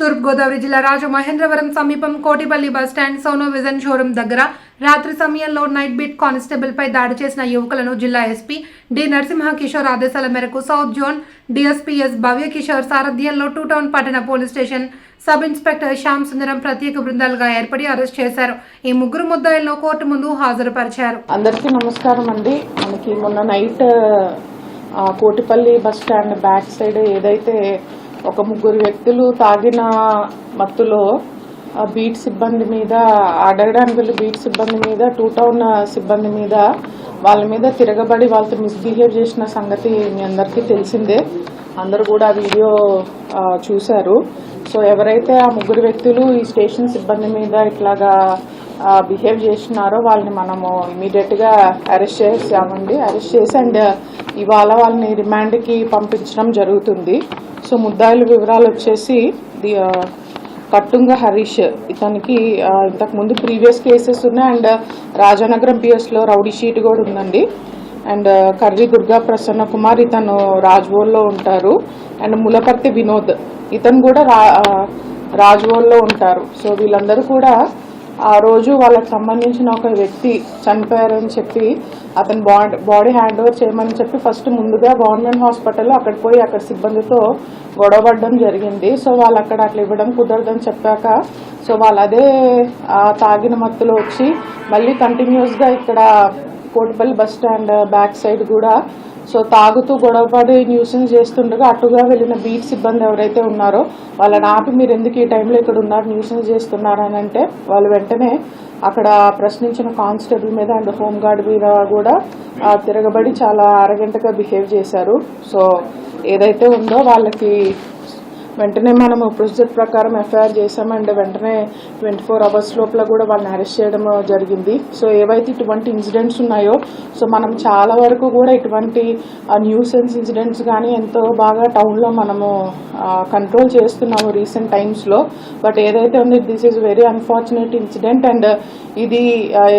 తూర్పు గోదావరి జిల్లా రాజమహేంద్రవరం సమీపం Kotipalli bus stand Sono vision showroom దగ్గర రాత్రి సమయంలో నైట్ బీట్ కానిస్టేబుల్ పై దాడి చేసిన యువకులను జిల్లా ఎస్పీ డి నరసింహ కిషోర్ ఆదేశాల మేరకు south zone DSP S Bhavya Kishore సారథ్యంలో 2 టౌన్ పట్టణ police station sub inspector Shyam Sundaram ప్రత్యేక బృందాలుగా ఏర్పడి అరెస్ట్ చేశారు. ఈ ముగ్గురు ముద్దాయిలను కోర్టు ముందు హాజరుపరిచారు. అందరికీ నమస్కారం అండి. మనకి మొన్న night Kotipalli bus stand back side ఏదైతే ఒక ముగ్గురు వ్యక్తులు తాగిన మత్తులో బీట్ సిబ్బంది మీద అడగడానికి వెళ్ళి బీట్ సిబ్బంది మీద 2 టౌన్ సిబ్బంది మీద వాళ్ళ మీద తిరగబడి వాళ్ళతో మిస్బిహేవ్ చేసిన సంగతి మీ అందరికీ తెలిసిందే. అందరూ కూడా వీడియో చూశారు. సో ఎవరైతే ఆ ముగ్గురు వ్యక్తులు ఈ స్టేషన్ సిబ్బంది మీద ఇట్లాగా బిహేవ్ చేసినారో వాళ్ళని మనము ఇమీడియట్గా అరెస్ట్ చేసామండి. అరెస్ట్ చేసి అండ్ ఇవాళ వాళ్ళని రిమాండ్కి పంపించడం జరుగుతుంది. సో ముద్దాయిల వివరాలు వచ్చేసి కట్టుంగ హరీష్, ఇతనికి ఇంతకుముందు ప్రీవియస్ కేసెస్ ఉన్నాయి అండ్ రాజానగరం పిఎస్లో రౌడీ షీట్ కూడా ఉందండి. అండ్ కర్రీ దుర్గా ప్రసన్న కుమార్, ఇతను రాజ్వోల్లో ఉంటారు. అండ్ ములపర్తి వినోద్, ఇతను కూడా రాజ్వోల్లో ఉంటారు. సో వీళ్ళందరూ కూడా ఆ రోజు వాళ్ళకి సంబంధించిన ఒక వ్యక్తి చనిపోయారని చెప్పి అతను బాడీ హ్యాండ్ ఓవర్ చేయమని చెప్పి ఫస్ట్ ముందుగా గవర్నమెంట్ హాస్పిటల్లో అక్కడికి పోయి అక్కడ సిబ్బందితో గొడవపడడం జరిగింది. సో వాళ్ళు అక్కడ అట్లా ఇవ్వడం కుదరదని చెప్పాక సో వాళ్ళు అదే తాగిన మత్తులో వచ్చి మళ్ళీ కంటిన్యూస్గా ఇక్కడ Kotipalli bus stand back side కూడా సో తాగుతూ గొడవపడి న్యూసెన్స్ చేస్తుండగా అటుగా వెళ్ళిన బీట్ సిబ్బంది ఎవరైతే ఉన్నారో వాళ్ళని ఆపి మీరు ఎందుకు ఈ టైంలో ఇక్కడ ఉన్నారు, న్యూసెన్స్ చేస్తున్నారు అని అంటే వాళ్ళు వెంటనే అక్కడ ప్రశ్నించిన కానిస్టేబుల్ మీద అండ్ హోంగార్డ్ మీద కూడా తిరగబడి చాలా అరగంటగా బిహేవ్ చేశారు. సో ఏదైతే ఉందో వాళ్ళకి వెంటనే మనము ప్రొసీజర్ ప్రకారం ఎఫ్ఐఆర్ చేసాం అండ్ వెంటనే 24 అవర్స్ లోపల కూడా వాళ్ళని అరెస్ట్ చేయడం జరిగింది. సో ఏవైతే ఇటువంటి ఇన్సిడెంట్స్ ఉన్నాయో సో మనం చాలా వరకు కూడా ఇటువంటి న్యూసెన్స్ ఇన్సిడెంట్స్ కానీ ఎంతో బాగా టౌన్లో మనము కంట్రోల్ చేస్తున్నాము రీసెంట్ టైమ్స్లో. బట్ ఏదైతే ఉందో this is very unfortunate incident and ఇది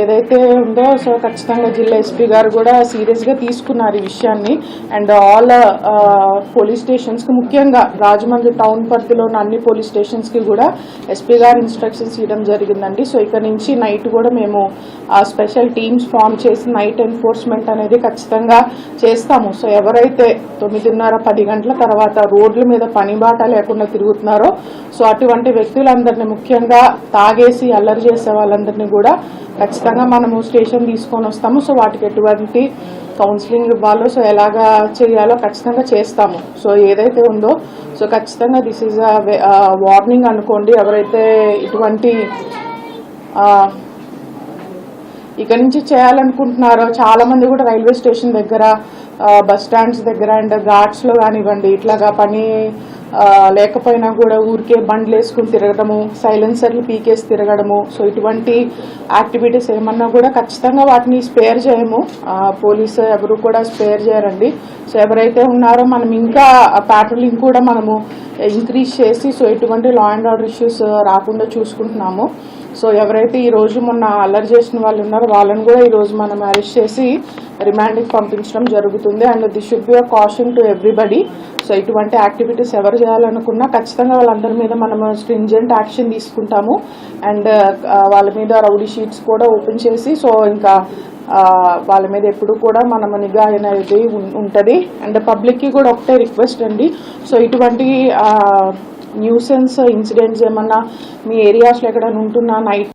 ఏదైతే ఉందో సో ఖచ్చితంగా జిల్లా ఎస్పీ గారు కూడా సీరియస్గా తీసుకున్నారు ఈ విషయాన్ని. అండ్ ఆల్ పోలీస్ స్టేషన్స్కి, ముఖ్యంగా రాజమండ్రి టౌన్ పరిధిలోని అన్ని పోలీస్ స్టేషన్స్కి కూడా ఎస్పీ గారు ఇన్స్ట్రక్షన్స్ ఇవ్వడం జరిగిందండి. సో ఇక్కడ నుంచి నైట్ కూడా మేము స్పెషల్ టీమ్స్ ఫామ్ చేసి నైట్ ఎన్ఫోర్స్మెంట్ అనేది ఖచ్చితంగా చేస్తాము. సో ఎవరైతే 9:30-10 గంటల తర్వాత రోడ్ల మీద పనిబాట లేకుండా తిరుగుతున్నారో సో అటువంటి వ్యక్తులందరినీ, ముఖ్యంగా తాగేసి అల్లరి చేసే వాళ్ళందరినీ కూడా ఖచ్చితంగా మనము స్టేషన్ తీసుకొని వస్తాము. సో వాటికి ఎటువంటి కౌన్సిలింగ్ ఇవ్వాలో సో ఎలాగా చేయాలో ఖచ్చితంగా చేస్తాము. సో ఏదైతే ఉందో సో ఖచ్చితంగా దిస్ ఈజ్ వార్నింగ్ అనుకోండి. ఎవరైతే ఇటువంటి ఇక నుంచి చేయాలనుకుంటున్నారో చాలా మంది కూడా రైల్వే స్టేషన్ దగ్గర, బస్ స్టాండ్స్ దగ్గర అండ్ ఘాట్స్లో కానివ్వండి ఇట్లాగా పని లేకపోయినా కూడా ఊరికే బండ్లు వేసుకుని తిరగడము, సైలెన్సర్లు పీకేసి తిరగడము, సో ఇటువంటి యాక్టివిటీస్ ఏమన్నా కూడా ఖచ్చితంగా వాటిని స్పేర్ చేయము. పోలీసు ఎవరు కూడా స్పేర్ చేయరండి. సో ఎవరైతే ఉన్నారో మనం ఇంకా ప్యాట్రోలింగ్ కూడా మనము ఇంక్రీజ్ చేసి సో ఇటువంటి లా అండ్ ఆర్డర్ ఇష్యూస్ రాకుండా చూసుకుంటున్నాము. సో ఎవరైతే ఈరోజు మొన్న అల్లరి చేసిన వాళ్ళు ఉన్నారో వాళ్ళని కూడా ఈరోజు మనం అరెస్ట్ చేసి రిమాండ్కి పంపించడం జరుగుతుంది. And this should be a caution to everybody. So ఇటువంటి యాక్టివిటీస్ ఎవరు చేయాలనుకున్నా ఖచ్చితంగా వాళ్ళందరి మీద మనం స్ట్రింజెంట్ యాక్షన్ తీసుకుంటాము. అండ్ వాళ్ళ మీద రౌడీ షీట్స్ కూడా ఓపెన్ చేసి సో ఇంకా వాళ్ళ మీద ఎప్పుడు కూడా మనం నిఘా అనేది ఉంటుంది. అండ్ పబ్లిక్కి కూడా ఒకటే రిక్వెస్ట్ అండి. సో ఇటువంటి న్యూసెన్స్ ఇన్సిడెంట్స్ ఏమన్నా మీ ఏరియాస్లో ఎక్కడైనా ఉంటున్నా నైట్